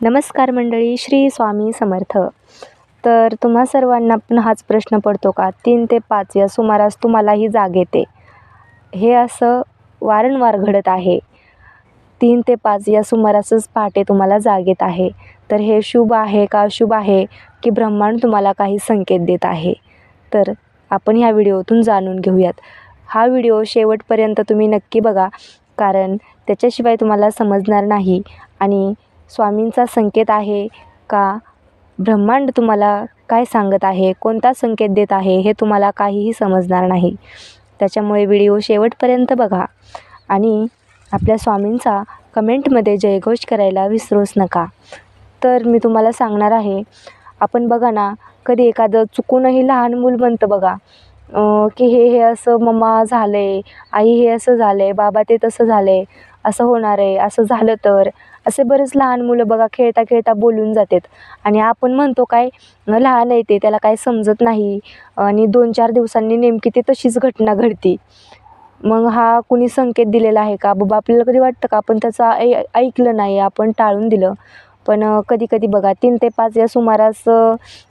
नमस्कार मंडळी, श्री स्वामी समर्थ. तर तुम्हा सर्वांना पण हाच प्रश्न पडतो का? 3 ते 5 या सुमारास तुम्हालाही जाग येते. हे असं वारंवार घडत आहे. 3 ते 5 या सुमारासच पहाटे तुम्हाला जाग येत आहे. तर हे शुभ आहे का अशुभ आहे, की ब्रह्मांड तुम्हाला काही संकेत देत आहे? तर आपण ह्या व्हिडिओतून जाणून घेऊयात. हा व्हिडिओ शेवटपर्यंत तुम्ही नक्की बघा, कारण त्याच्याशिवाय तुम्हाला समजणार नाही. आणि स्वामींचा संकेत आहे का, ब्रह्मांड तुम्हाला काय सांगत आहे, कोणता संकेत देत आहे, हे तुम्हाला काहीही समजणार नाही. त्याच्यामुळे व्हिडिओ शेवटपर्यंत बघा आणि आपल्या स्वामींचा कमेंटमध्ये जयघोष करायला विसरूच नका. तर मी तुम्हाला सांगणार आहे, आपण बघा ना, कधी एखादं चुकूनही लहान मूल म्हणतं बघा, की हे असं मम्मा झालं आहे, आई हे असं झालं आहे, बाबा ते तसं झालं आहे, असं होणार आहे, असं झालं तर. असे बरेच लहान मुलं बघा खेळता खेळता बोलून जातात आणि आपण म्हणतो काय, लहान आहे ते, त्याला काय समजत नाही. आणि 2-4 दिवसांनी नेमकी ते तशीच घटना घडती. मग हा कुणी संकेत दिलेला आहे का? बाबा आपल्याला कधी वाटतं का आपण त्याचं ऐकलं नाही, आपण टाळून दिलं. पण कधी कधी बघा 3 ते 5 या सुमारास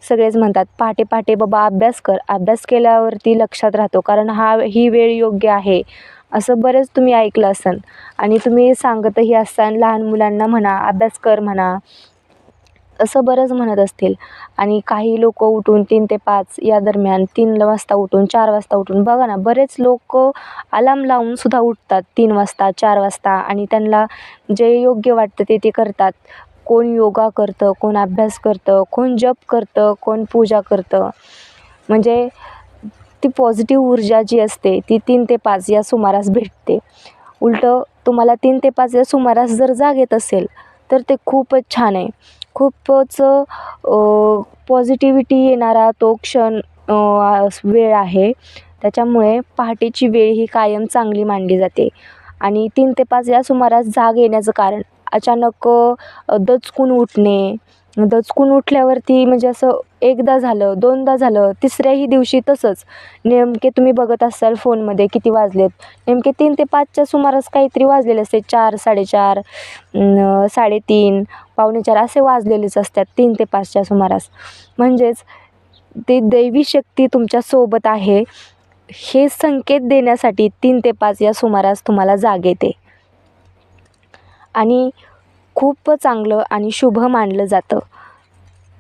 सगळेच म्हणतात पहाटे पहाटे बाबा अभ्यास कर. अभ्यास केल्यावरती लक्षात राहतो, कारण ही वेळ योग्य आहे, असं बरेच तुम्ही ऐकलं असेल. आणि तुम्ही सांगतही असाल लहान मुलांना म्हणा, अभ्यास कर म्हणा, असं बरंच म्हणत असतील. आणि काही लोक उठून 3 ते 5 या दरम्यान 3 वाजता उठून 4 वाजता उठून, बघा ना, बरेच लोक अलार्म लावून सुद्धा उठतात 3 वाजता 4 वाजता आणि त्यांना जे योग्य वाटतं ते करतात. कोण योगा करतं, कोण अभ्यास करतं, कोण जप करतं, कोण पूजा करतं. म्हणजे ती पॉझिटिव्ह ऊर्जा जी असते ती 3 ते 5 या सुमारास भेटते. उलटं तुम्हाला 3 ते 5 या सुमारास जर जाग येत असेल तर ते खूपच छान आहे. खूपच पॉझिटिव्हिटी येणारा तो क्षण वेळ आहे. त्याच्यामुळे पहाटेची वेळ ही कायम चांगली मानली जाते. आणि 3 ते 5 या सुमारास जाग येण्याचं कारण अचानक दचकून उठणे. दचकून उठल्यावरती म्हणजे असं एकदा झालं, दोनदा झालं, तिसऱ्याही दिवशी तसंच. नेमके तुम्ही बघत असाल फोनमध्ये किती वाजलेत, नेमके 3 ते 5च्या सुमारास काहीतरी वाजलेले असते. 4, 4:30, 3:30, 3:45 असे वाजलेलेच असतात 3 ते 5च्या सुमारास. म्हणजेच ते दैवी शक्ती तुमच्यासोबत आहे हे संकेत देण्यासाठी 3 ते 5 या सुमारास तुम्हाला जाग येते. आणि खूप चांगलं आणि शुभ मानलं जातं.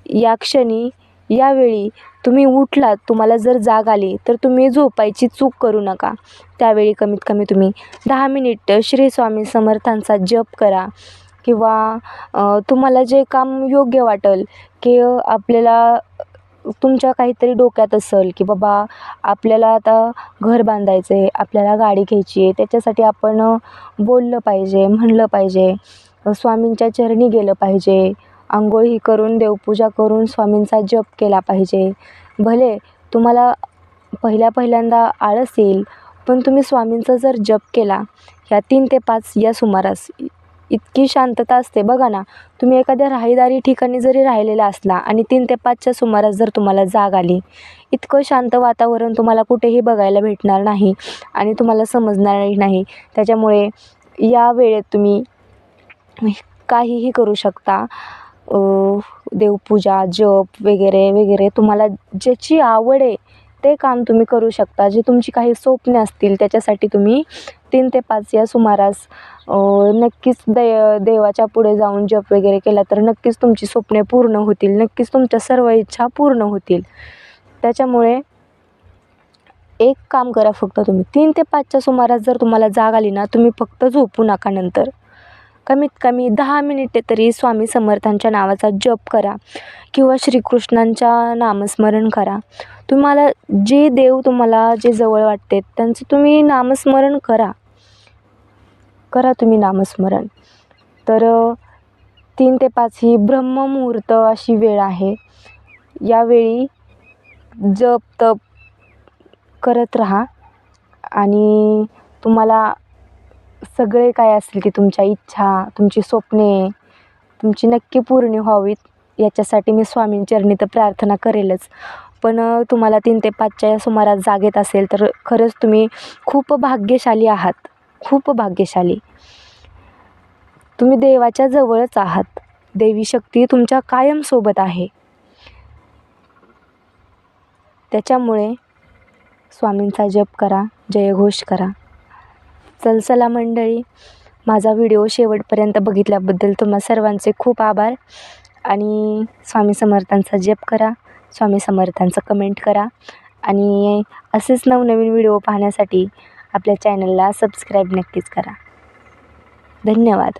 या क्षणी, यावेळी तुम्ही उठलात, तुम्हाला जर जाग आली तर तुम्ही झोपायची चूक करू नका. त्यावेळी कमीत कमी तुम्ही 10 मिनिट श्री स्वामी समर्थांचा जप करा. किंवा तुम्हाला जे काम योग्य वाटेल, की आपल्याला तुमच्या काहीतरी डोक्यात असेल की बाबा आपल्याला आता घर बांधायचं आहे, आपल्याला गाडी घ्यायची आहे, त्याच्यासाठी आपण बोललं पाहिजे, म्हणलं पाहिजे, स्वामींच्या चरणी गेलं पाहिजे, अंघोळी करून देवपूजा करून स्वामींचा जप केला पाहिजे. भले तुम्हाला पहिल्यांदा आळस येईल, पण तुम्ही स्वामींचा जर जप केला ह्या 3 ते 5 या सुमारास, इतकी शांतता असते बघा ना. तुम्ही एखाद्या राहिदारी ठिकाणी जरी राहिलेला असला आणि 3 ते 5च्या सुमारास जर तुम्हाला जाग आली, इतकं शांत वातावरण तुम्हाला कुठेही बघायला भेटणार नाही आणि तुम्हाला समजणारही नाही. त्याच्यामुळे या वेळेत तुम्ही काहीही करू शकता. देवपूजा, जप वगैरे वगैरे, तुम्हाला ज्याची आवड आहे ते काम तुम्ही करू शकता. जे तुमची काही स्वप्ने असतील त्याच्यासाठी तुम्ही 3 ते 5 या सुमारास नक्कीच देवाच्या पुढे जाऊन जप वगैरे केला तर नक्कीच तुमची स्वप्ने पूर्ण होतील, नक्कीच तुमच्या सर्व इच्छा पूर्ण होतील. त्याच्यामुळे एक काम करा फक्त, तुम्ही 3 ते 5च्या सुमारास जर तुम्हाला जाग आली ना, तुम्ही फक्त झोपू नका. नंतर कमीत कमी 10 मिनिटे तरी स्वामी समर्थांच्या नावाचा जप करा किंवा श्रीकृष्णांच्या नामस्मरण करा. तुम्हाला जे देव तुम्हाला जे जवळ वाटते त्यांचं तुम्ही नामस्मरण करा तुम्ही नामस्मरण. तर 3 ते 5 ही ब्रह्ममुहूर्त अशी वेळ आहे. यावेळी जप तप करत राहा आणि तुम्हाला सगळे काय असेल ते तुमच्या इच्छा, तुमची स्वप्ने तुमची नक्की पूर्ण व्हावीत, याच्यासाठी मी स्वामींचरणी तर प्रार्थना करेलच. पण तुम्हाला 3 ते 5च्या या सुमारास जाग येत असेल तर खरंच तुम्ही खूप भाग्यशाली आहात, खूप भाग्यशाली. तुम्ही देवाच्या जवळच आहात. देवी शक्ती तुमच्या कायम सोबत आहे. त्याच्यामुळे स्वामींचा जप करा, जयघोष करा. चला मंडळी, माझा व्हिडिओ शेवटपर्यंत बघितल्याबद्दल तुम्हा सर्वांचे खूप आभार. आणि स्वामी समर्थांचा जप करा, स्वामी समर्थांचं कमेंट करा आणि असेच नवनवीन व्हिडिओ पाहण्यासाठी आपल्या चॅनलला सबस्क्राईब नक्कीच करा. धन्यवाद.